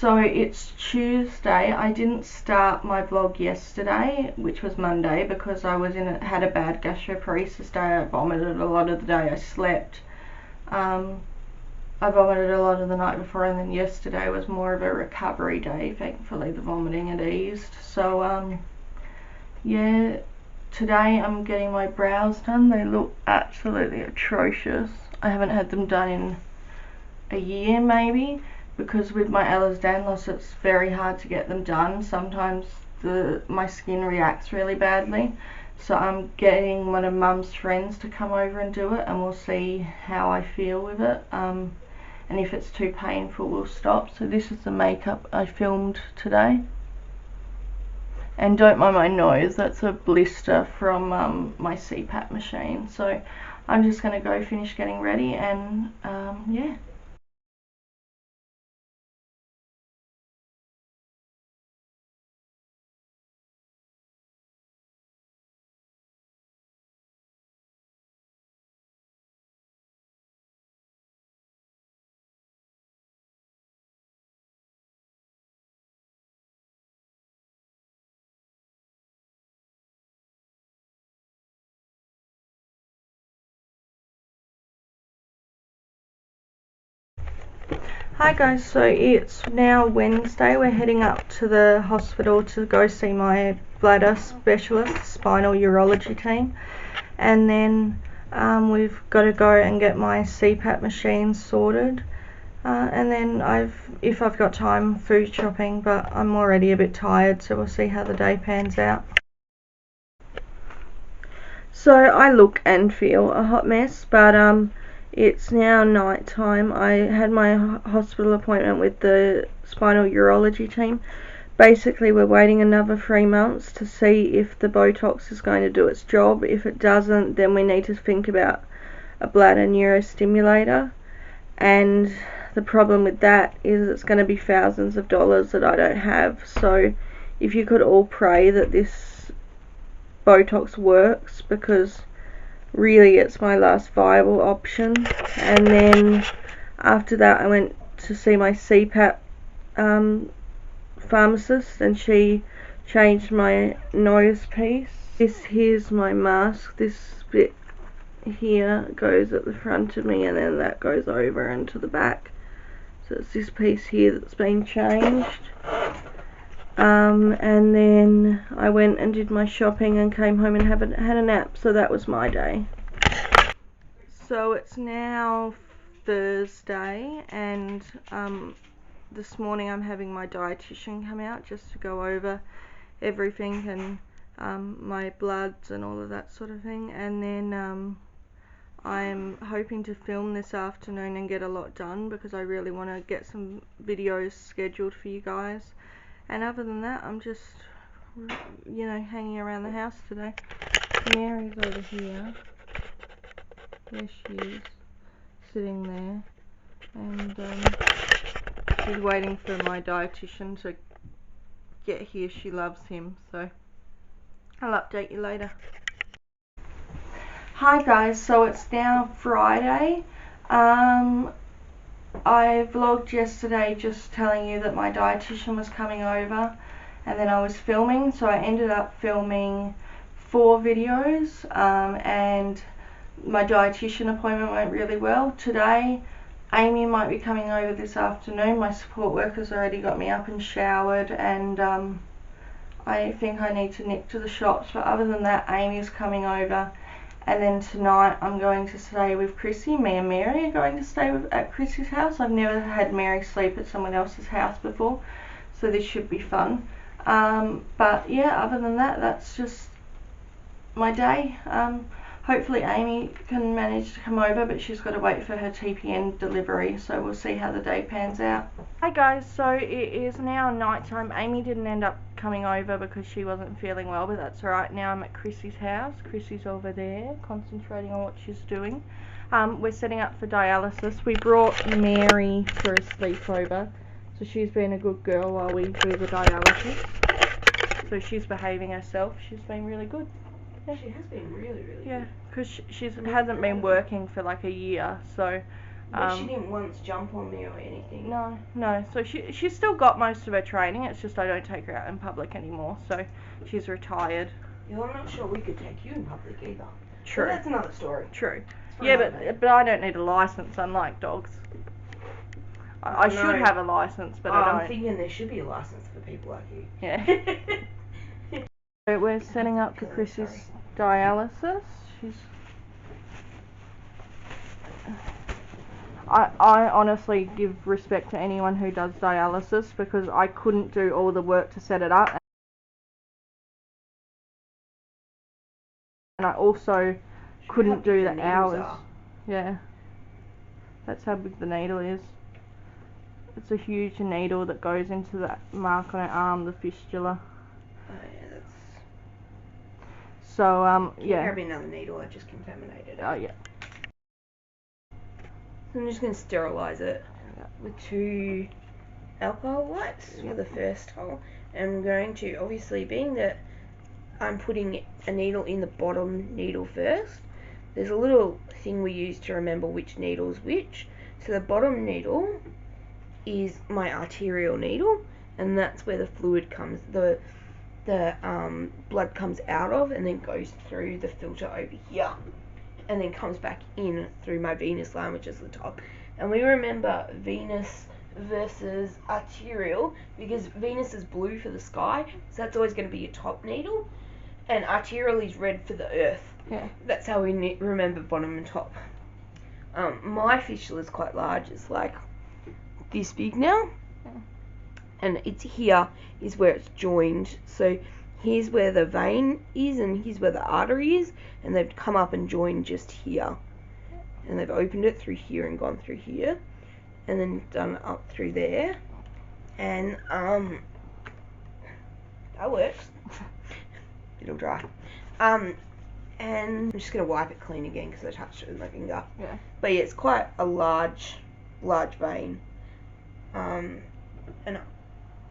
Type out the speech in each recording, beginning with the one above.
So it's Tuesday. I didn't start my vlog yesterday, which was Monday, because I was had a bad gastroparesis day. I vomited a lot of the day I slept. I vomited a lot of the night before, and then yesterday was more of a recovery day. Thankfully the vomiting had eased. So yeah, today I'm getting my brows done. They look absolutely atrocious. I haven't had them done in a year maybe, because with my Ehlers Danlos it's very hard to get them done. Sometimes my skin reacts really badly, so I'm getting one of Mum's friends to come over and do it, and we'll see how I feel with it, and if it's too painful we'll stop. So this is the makeup I filmed today, and don't mind my nose, that's a blister from my CPAP machine. So I'm just going to go finish getting ready and yeah. Hi guys, so it's now Wednesday. We're heading up to the hospital to go see my bladder specialist, Spinal urology team, and then we've got to go and get my CPAP machine sorted, and then if I've got time, food shopping, but I'm already a bit tired, so we'll see how the day pans out. So I look and feel a hot mess, but it's now night time. I had my hospital appointment with the spinal urology team. Basically we're waiting another 3 months to see if the Botox is going to do its job. If it doesn't, then we need to think about a bladder neurostimulator, and the problem with that is it's going to be thousands of dollars that I don't have. So if you could all pray that this Botox works, because really it's my last viable option. And then after that I went to see my CPAP pharmacist, and she changed my nose piece. This here's my mask. This bit here goes at the front of me, and then that goes over into the back. So it's this piece here that's been changed. And then I went and did my shopping and came home and had a nap. So that was my day. So it's now Thursday, and this morning I'm having my dietitian come out just to go over everything, and my bloods and all of that sort of thing. And then I'm hoping to film this afternoon and get a lot done, because I really want to get some videos scheduled for you guys. And other than that, I'm just, you know, hanging around the house today. Mary's over here. There she is, sitting there, and she's waiting for my dietitian to get here. She loves him, so I'll update you later. Hi guys, so it's now Friday. I vlogged yesterday just telling you that my dietitian was coming over, and then I was filming, so I ended up filming 4 videos, and my dietitian appointment went really well. Today Amy might be coming over this afternoon. My support worker's already got me up and showered, and I think I need to nip to the shops, but other than that Amy's coming over. And then tonight I'm going to stay with Chrissy. Me and Mary are going to stay at Chrissy's house. I've never had Mary sleep at someone else's house before, so this should be fun. But yeah, other than that, that's just my day. Hopefully Amy can manage to come over, but she's got to wait for her TPN delivery, so we'll see how the day pans out. Hi guys, so it is now night time. Amy didn't end up coming over because she wasn't feeling well, but that's alright. Now I'm at Chrissy's house. Chrissy's over there concentrating on what she's doing. We're setting up for dialysis. We brought Mary for a sleepover, so she's been a good girl while we do the dialysis. So she's behaving herself. She's been really good. Yeah. She has been really good. Yeah, because she hasn't been working for like a year, so But she didn't once jump on me or anything. No. So she's still got most of her training. It's just I don't take her out in public anymore. So she's retired. Yeah, I'm not sure we could take you in public either. True. But that's another story. True. Yeah, but I don't need a license, unlike dogs. I should have a license, but I don't. I'm thinking there should be a license for people like you. Yeah. So we're setting up for Chrissy's dialysis. I honestly give respect to anyone who does dialysis because I couldn't do all the work to set it up. And I also couldn't do the hours. Yeah. That's how big the needle is. It's a huge needle that goes into that mark on her arm, the fistula. Oh yeah, that's... So, yeah. Grab me another needle, I just contaminated it. Oh yeah. So I'm just going to sterilise it with 2 alcohol wipes for the first hole. And I'm going to, obviously, being that I'm putting a needle in the bottom needle first, there's a little thing we use to remember which needle's which. So the bottom needle is my arterial needle, and that's where the fluid comes, the blood comes out of and then goes through the filter over here and then comes back in through my venous line, which is the top. And we remember venous versus arterial because venous is blue for the sky, so that's always going to be your top needle, and arterial is red for the earth. Yeah. That's how we remember bottom and top. My fistula is quite large. It's like this big now. Yeah. And it's here is where it's joined. So here's where the vein is and here's where the artery is, and they've come up and joined just here. And they've opened it through here and gone through here and then done it up through there. And that works. It'll dry. And I'm just going to wipe it clean again because I touched it with my finger. Yeah. But yeah, it's quite a large vein. And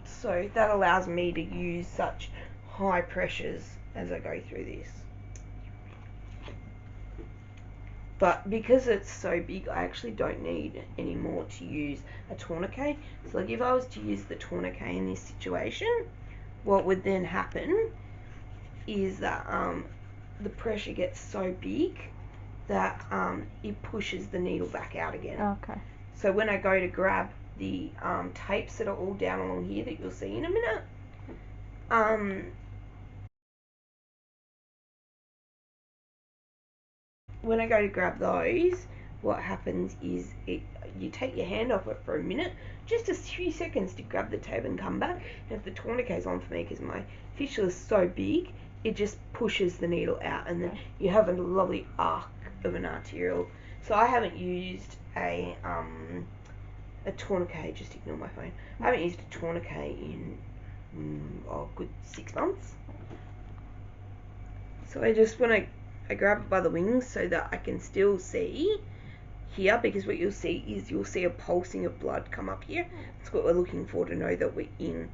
so that allows me to use such high pressures as I go through this. But because it's so big, I actually don't need any more to use a tourniquet. So like if I was to use the tourniquet in this situation, what would then happen is that the pressure gets so big that it pushes the needle back out again. Okay. So when I go to grab the tapes that are all down along here that you'll see in a minute, when I go to grab those, what happens is you take your hand off it for a minute, just a few seconds to grab the tape and come back. And if the tourniquet's on for me, because my fistula is so big, it just pushes the needle out, and then you have a lovely arc of an arterial. So I haven't used a tourniquet, just ignore my phone. I haven't used a tourniquet in a good 6 months. So I just I grab it by the wings so that I can still see here, because what you'll see is a pulsing of blood come up here. That's what we're looking for to know that we're in.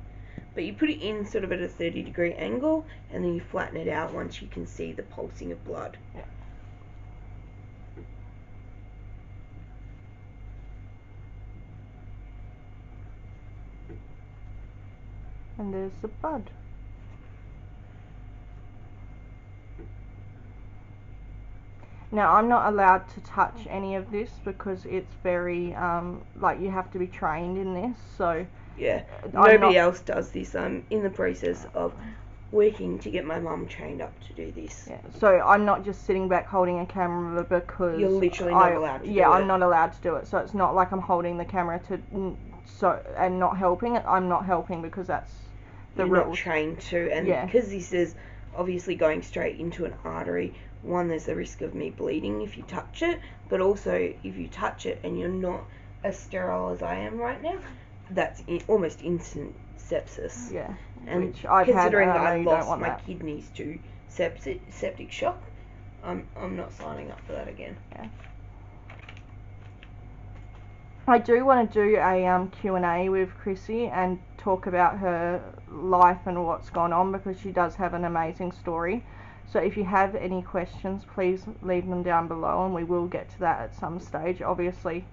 But you put it in sort of at a 30-degree angle, and then you flatten it out once you can see the pulsing of blood. Yeah. And there's the blood. Now, I'm not allowed to touch any of this because it's very, like, you have to be trained in this, so... Yeah, nobody else does this. I'm in the process of working to get my mum trained up to do this. Yeah, so I'm not just sitting back holding a camera because... You're literally not allowed to do it. Yeah, I'm not allowed to do it, so it's not like I'm holding the camera and not helping it. I'm not helping because that's the rules. You're not trained to, and because this is obviously going straight into an artery, one, there's the risk of me bleeding if you touch it, but also if you touch it and you're not as sterile as I am right now, that's almost instant sepsis. Yeah. And which I've considering had, that I lost my that. kidneys to septic shock, I'm not signing up for that again. Yeah. I do want to do a Q&A with Chrissy and talk about her life and what's gone on, because she does have an amazing story. So if you have any questions, please leave them down below and we will get to that at some stage. Obviously,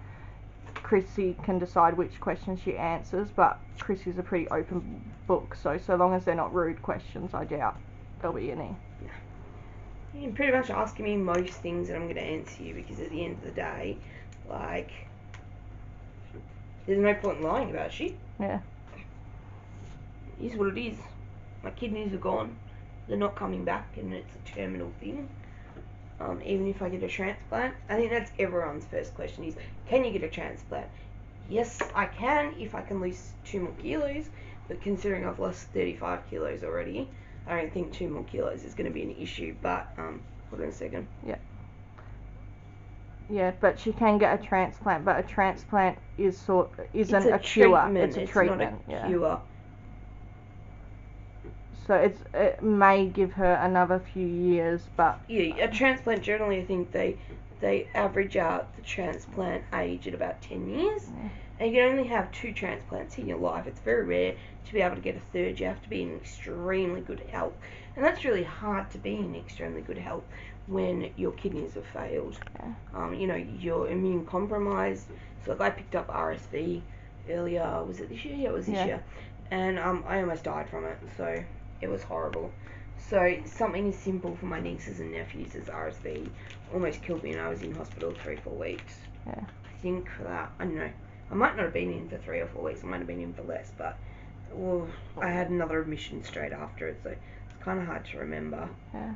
Chrissy can decide which questions she answers, but Chrissy's a pretty open book, so long as they're not rude questions, I doubt there'll be any. You can pretty much ask me most things and I'm going to answer you, because at the end of the day, like, there's no point in lying about shit. Yeah. It is what it is. My kidneys are gone. They're not coming back, and it's a terminal thing. Even if I get a transplant, I think that's everyone's first question is, can you get a transplant? Yes, I can if I can lose 2 more kilos, but considering I've lost 35 kilos already, I don't think 2 more kilos is going to be an issue. But hold on a second. Yeah, but she can get a transplant, but a transplant isn't a cure. It's a treatment. It's not a cure. So it may give her another few years, but yeah, a transplant generally, I think they average out the transplant age at about 10 years, and you can only have 2 transplants in your life. It's very rare to be able to get a third. You have to be in extremely good health, and that's really hard to be in extremely good health when your kidneys have failed. You know, you're immune compromised. So like I picked up RSV earlier. Was it this year? Yeah, it was this year, and I almost died from it. So it was horrible. So something as simple for my nieces and nephews as RSV almost killed me, and I was in hospital 3-4 weeks. Yeah. I think for that, I don't know. I might not have been in for 3 or 4 weeks. I might have been in for less, but I had another admission straight after it, so it's kind of hard to remember. Yeah.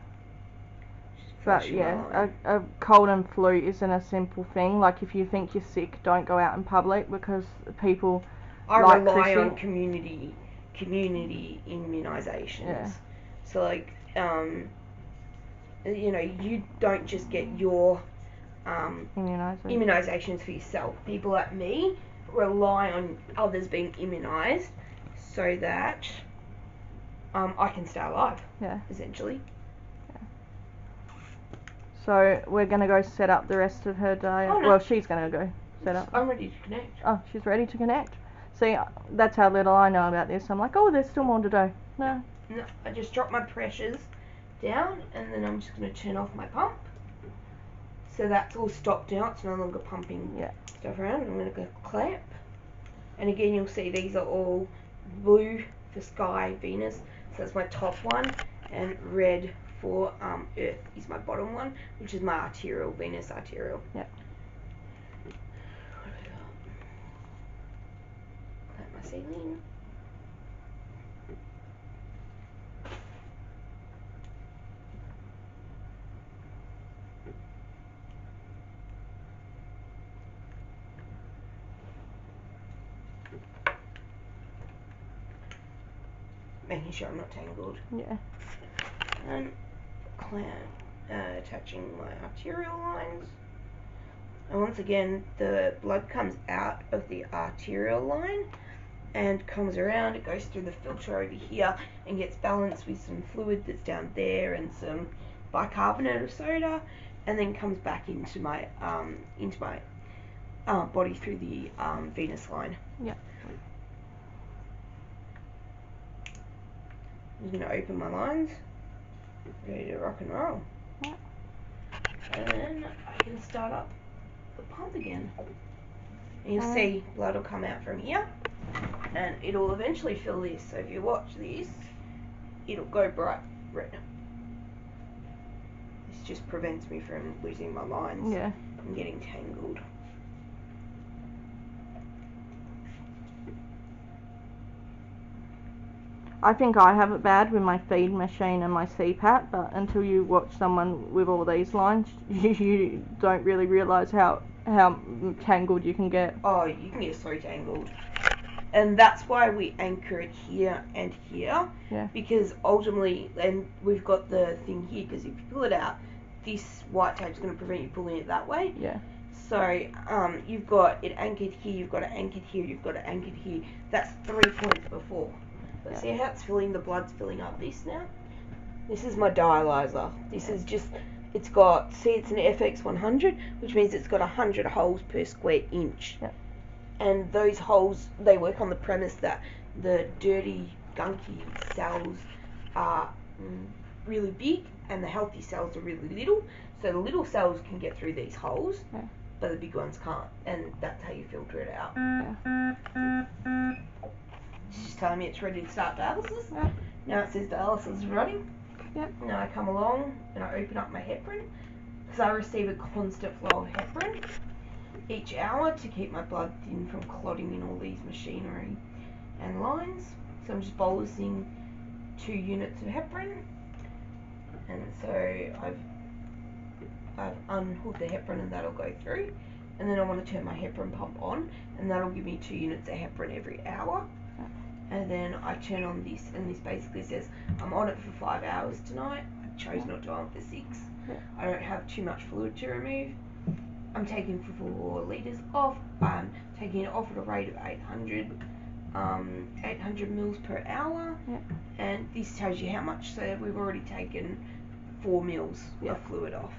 But yeah, a cold and flu isn't a simple thing. Like if you think you're sick, don't go out in public, because people like rely Chrissy on community immunisations. Yeah. So like, you know, you don't just get your immunisations for yourself. People like me rely on others being immunised so that I can stay alive. Yeah. Essentially. So we're going to go set up the rest of her diet. Oh, no. Well, she's going to go set up. I'm ready to connect. Oh, she's ready to connect. See, that's how little I know about this. I'm like, oh, there's still more to do. No, I just dropped my pressures down, and then I'm just going to turn off my pump. So that's all stopped now. It's no longer pumping stuff around. I'm going to go clamp. And again, you'll see these are all blue for Sky, Venus. So that's my top one, and red for Earth is my bottom one, which is my arterial, Venus arterial. Yeah. What have I got? Clamp my saline. Making sure I'm not tangled. Yeah. And clamp, attaching my arterial lines. And once again, the blood comes out of the arterial line and comes around. It goes through the filter over here and gets balanced with some fluid that's down there and some bicarbonate of soda, and then comes back into my body through the venous line. Yeah. I'm going to open my lines, ready to rock and roll. Yeah. And then I can start up the pump again. And you'll see blood will come out from here, and it'll eventually fill this. So if you watch this, it'll go bright red. This just prevents me from losing my lines and getting tangled. I think I have it bad with my feed machine and my CPAP, but until you watch someone with all these lines, you don't really realise how tangled you can get. Oh, you can get so tangled. And that's why we anchor it here and here. Yeah. Because ultimately, and we've got the thing here, because if you pull it out, this white tape's going to prevent you pulling it that way. Yeah. So you've got it anchored here, you've got it anchored here, you've got it anchored here. That's 3 points before. But see how it's filling, the blood's filling up this now? This is my dialyzer. This is just, it's got, see it's an FX100, which means it's got 100 holes per square inch. Yep. And those holes, they work on the premise that the dirty, gunky cells are really big and the healthy cells are really little. So the little cells can get through these holes, but the big ones can't, and that's how you filter it out. Yeah. She's telling me it's ready to start dialysis. Yeah. Now it says dialysis is running. Yep. Now I come along and I open up my heparin, because I receive a constant flow of heparin each hour to keep my blood thin from clotting in all these machinery and lines. So I'm just bolusing 2 units of heparin, and so I've unhooked the heparin and that'll go through, and then I want to turn my heparin pump on, and that'll give me 2 units of heparin every hour. And then I turn on this, and this basically says I'm on it for 5 hours tonight. I chose not to on it for 6. I don't have too much fluid to remove. I'm taking 4 litres off. I'm taking it off at a rate of 800 mils per hour. Yep. And this tells you how much. So we've already taken 4 mils of fluid off.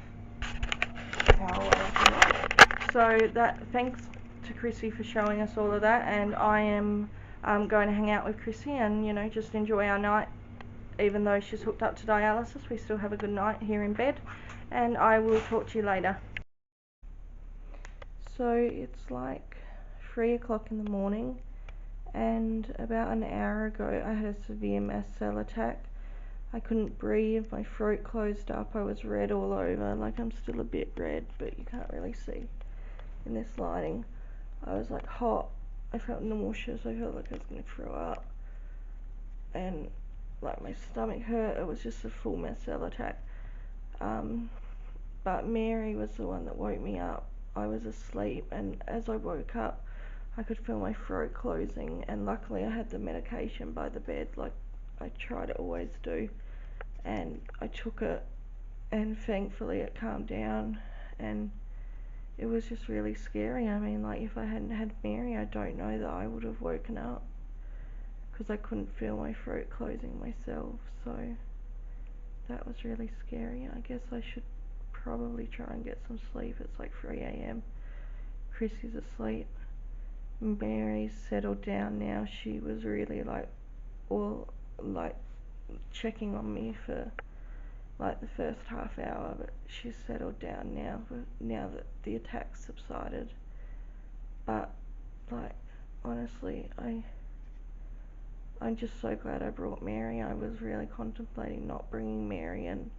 So thanks to Chrissy for showing us all of that, and I am going to hang out with Chrissy and, you know, just enjoy our night. Even though she's hooked up to dialysis, we still have a good night here in bed, and I will talk to you later. So it's like 3 o'clock in the morning, and about an hour ago I had a severe mast cell attack. I couldn't breathe, my throat closed up, I was red all over, like I'm still a bit red, but you can't really see in this lighting. I was like hot, I felt nauseous, I felt like I was going to throw up, and like my stomach hurt. It was just a full mast cell attack. But Mary was the one that woke me up. I was asleep, and as I woke up I could feel my throat closing, and luckily I had the medication by the bed like I try to always do, and I took it, and thankfully it calmed down, and it was just really scary. I mean, like, if I hadn't had Mary, I don't know that I would have woken up, because I couldn't feel my throat closing myself. So that was really scary. I guess I should probably try and get some sleep. It's like 3 a.m. Chrissy's asleep. Mary's settled down now. She was really like checking on me for like the first half hour, but she's settled down now that the attack subsided. But like, honestly, I'm just so glad I brought Mary. I was really contemplating not bringing Mary, and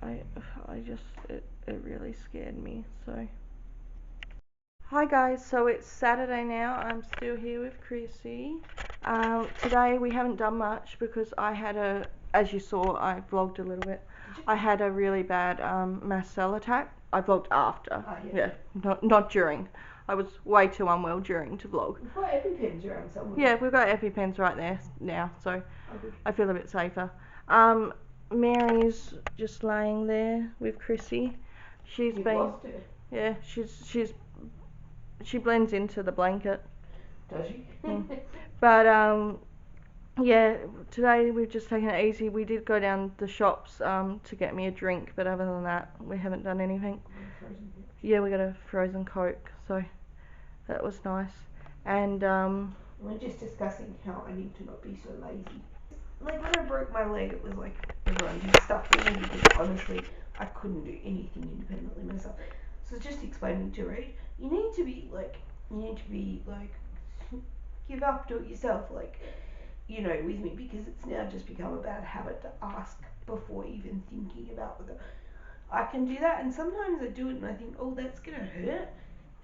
it really scared me. So hi guys, so it's Saturday now. I'm still here with Chrissy. Today we haven't done much because I had as you saw, I vlogged a little bit. I had a really bad mast cell attack. I vlogged after. Yeah, not during. I was way too unwell during to vlog. We've got EpiPens around somewhere. Yeah, we've got EpiPens right there now, so I feel a bit safer. Mary's just laying there with Chrissy. She's You've been lost her. Yeah, she blends into the blanket. Does she? But yeah, today we've just taken it easy. We did go down the shops to get me a drink, but other than that, we haven't done anything. Yeah, we got a frozen Coke, so that was nice. And we're just discussing how I need to not be so lazy. Like when I broke my leg, it was like everyone did stuff for me, because honestly, I couldn't do anything independently myself. So just explaining to Ray, you need to be like, give up, do it yourself, like, you know, with me, because it's now just become a bad habit to ask before even thinking about whether I can do that. And sometimes I do it and I think, oh, that's gonna hurt,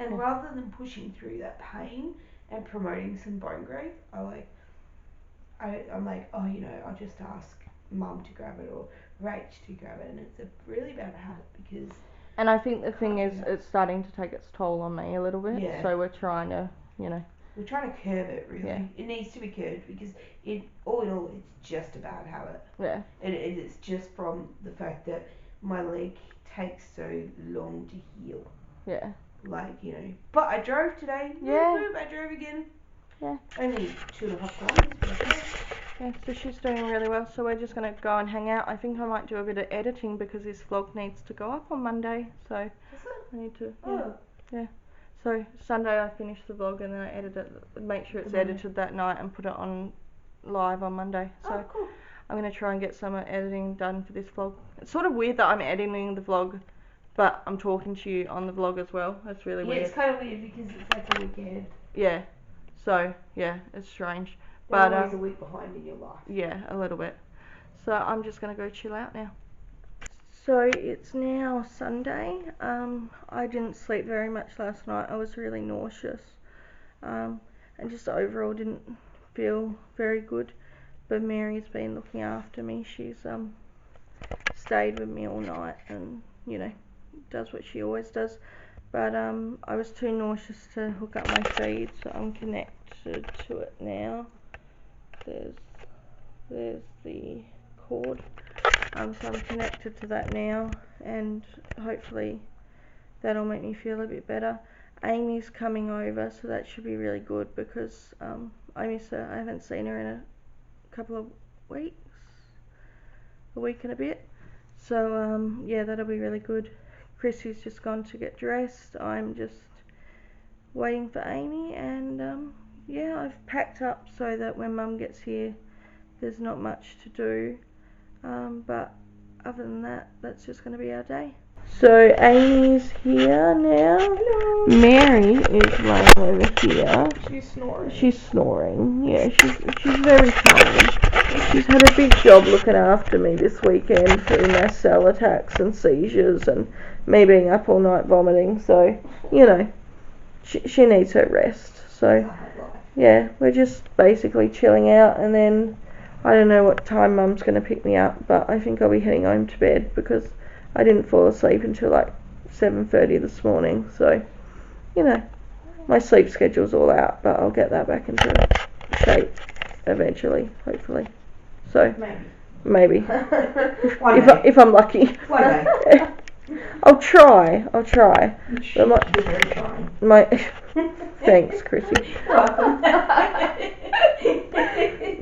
and rather than pushing through that pain and promoting some bone growth, I'm like, oh, you know, I'll just ask Mum to grab it or Rach to grab it, and it's a really bad habit because. And I think the thing is, it's starting to take its toll on me a little bit. Yeah. So we're trying to, you know. We're trying to curb it, really. Yeah. It needs to be curbed because all in all, it's just a bad habit. Yeah. It is just from the fact that my leg takes so long to heal. Yeah. Like, you know. But I drove today. Yeah. I drove again. Yeah. Only 2.5 kilometers, but okay. Yeah, so she's doing really well, so we're just going to go and hang out. I think I might do a bit of editing because this vlog needs to go up on Monday, so I need to, yeah. So Sunday I finish the vlog and then I edit it, make sure it's edited that night and put it on live on Monday. So cool. I'm going to try and get some editing done for this vlog. It's sort of weird that I'm editing the vlog but I'm talking to you on the vlog as well. That's really weird. Yeah, it's kind of weird because it's like a weekend. Yeah. So, yeah, it's strange. They're But always a week behind in your life. yeah, a little bit. So I'm just going to go chill out now. So it's now Sunday. I didn't sleep very much last night. I was really nauseous. And just overall didn't feel very good. But Mary's been looking after me. She's stayed with me all night and, you know, does what she always does. But I was too nauseous to hook up my feed, so I'm connected to it now. There's the cord. So I'm connected to that now, and hopefully that'll make me feel a bit better. Amy's coming over, so that should be really good because I miss her. I haven't seen her in a couple of weeks, a week and a bit. So yeah, that'll be really good. Chrissy's just gone to get dressed. I'm just waiting for Amy, and yeah, I've packed up so that when Mum gets here, there's not much to do. But other than that, that's just going to be our day. So Amy's here now. Hello. Mary is laying over here. She's snoring. She's snoring. Yeah, she's very tired. She's had a big job looking after me this weekend through mast cell attacks and seizures and me being up all night vomiting. So, you know, she needs her rest. So, yeah, we're just basically chilling out, and then I don't know what time Mum's going to pick me up, but I think I'll be heading home to bed because I didn't fall asleep until like 7:30 this morning. So, you know, my sleep schedule's all out, but I'll get that back into shape eventually, hopefully. So, maybe. if I'm lucky. One day. I'll try. You should be very trying. Thanks, Chrissy. Welcome.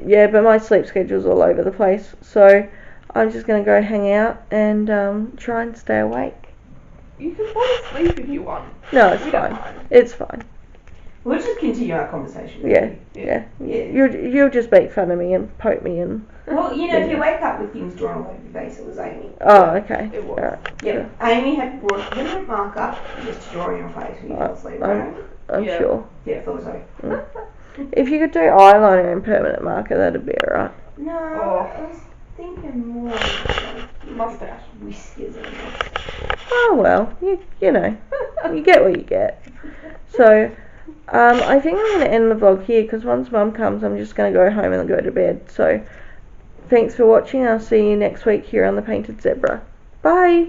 Yeah, but my sleep schedule's all over the place, so I'm just going to go hang out and try and stay awake. You can fall asleep if you want. No, it's We don't fine. mind. It's fine. We'll just continue our conversation. Yeah. You'll just make fun of me and poke me and... Well, you know, if you wake up with things drawn all over your face, it was Amy. Oh, okay. It was. Alright. Yeah, Amy had brought a permanent marker just to draw on your face when you fell asleep, right? I'm Yeah. sure. Yeah, I thought so. If you could do eyeliner and permanent marker, that'd be alright. No, Oh. I was thinking more like Mustache. whiskers and Oh well, you know, you get what you get. So, I think I'm going to end the vlog here because once Mum comes, I'm just going to go home and go to bed. So, thanks for watching. I'll see you next week here on The Painted Zebra. Bye!